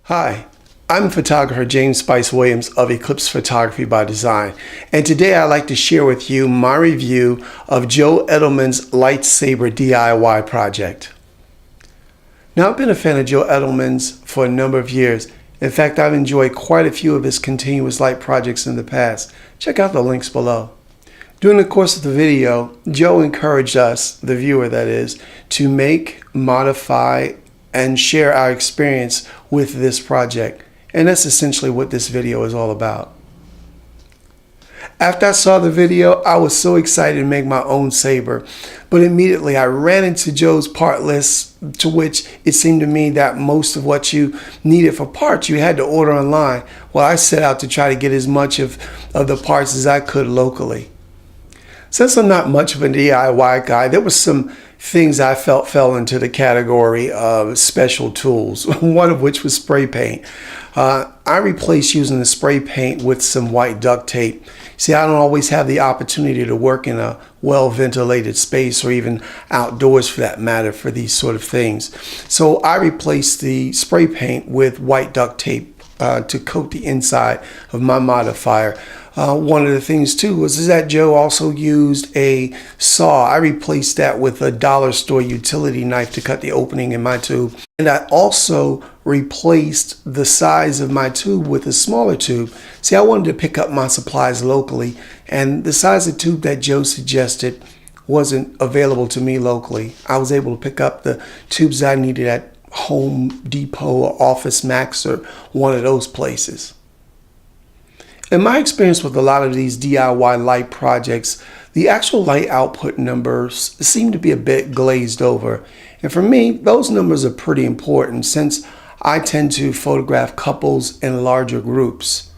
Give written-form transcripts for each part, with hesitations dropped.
Hi, I'm photographer James Spice Williams of Eclipse Photography by Design, and today I'd like to share with you my review of Joe Edelman's Lightsaber DIY project. Now, I've been a fan of Joe Edelman's for a number of years. In fact, I've enjoyed quite a few of his continuous light projects in the past. Check out the links below. During the course of the video, Joe encouraged us, the viewer that is, to make, modify, and share our experience with this project. And that's essentially what this video is all about. After I saw the video, I was so excited to make my own Saber, but immediately I ran into Joe's part list, to which it seemed to me that most of what you needed for parts you had to order online. Well, I set out to try to get as much of the parts as I could locally. Since I'm not much of a DIY guy, there were some things I felt fell into the category of special tools, one of which was spray paint. I replaced using the spray paint with some white duct tape. See, I don't always have the opportunity to work in a well-ventilated space or even outdoors for that matter for these sort of things. So I replaced the spray paint with white duct tape to coat the inside of my modifier. One of the things too was that Joe also used a saw. I replaced that with a dollar store utility knife to cut the opening in my tube. And I also replaced the size of my tube with a smaller tube. See, I wanted to pick up my supplies locally, and the size of tube that Joe suggested wasn't available to me locally. I was able to pick up the tubes I needed at Home Depot or Office Max or one of those places. In my experience with a lot of these DIY light projects, the actual light output numbers seem to be a bit glazed over. And for me, those numbers are pretty important since I tend to photograph couples and larger groups.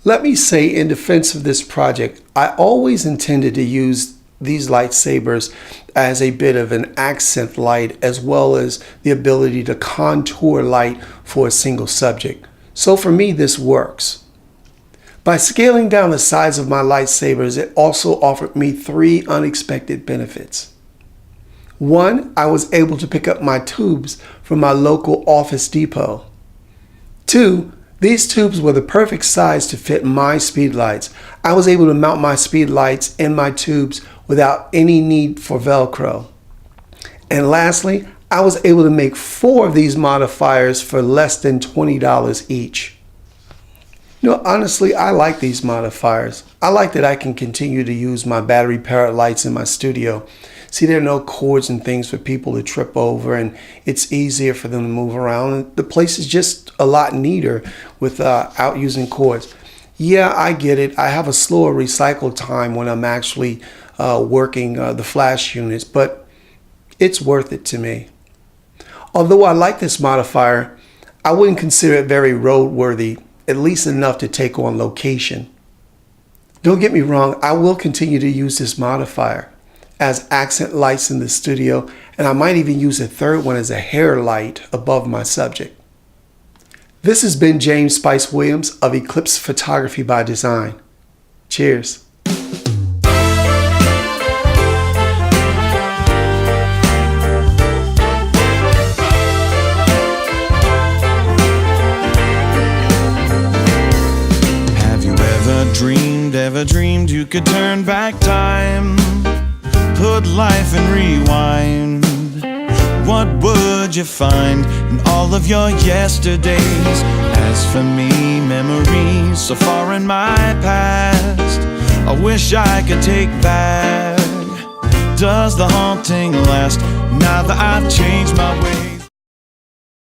Let me say in defense of this project, I always intended to use these lightsabers as a bit of an accent light as well as the ability to contour light for a single subject. So for me, this works. By scaling down the size of my lightsabers, it also offered me three unexpected benefits. One, I was able to pick up my tubes from my local Office Depot. Two, these tubes were the perfect size to fit my speed lights. I was able to mount my speed lights in my tubes without any need for Velcro. And lastly, I was able to make 4 of these modifiers for less than $20 each. You know, honestly, I like these modifiers. I like that I can continue to use my battery powered lights in my studio. See, there are no cords and things for people to trip over, and it's easier for them to move around. And the place is just a lot neater without using cords. Yeah, I get it. I have a slower recycle time when I'm actually working the flash units, but it's worth it to me. Although I like this modifier, I wouldn't consider it very roadworthy, at least enough to take on location. Don't get me wrong, I will continue to use this modifier as accent lights in the studio, and I might even use a third one as a hair light above my subject. This has been James Spice Williams of Eclipse Photography by Design. Cheers. Ever dreamed you could turn back time, put life in rewind? What would you find in all of your yesterdays? As for me, memories so far in my past, I wish I could take back. Does the haunting last now that I've changed my ways?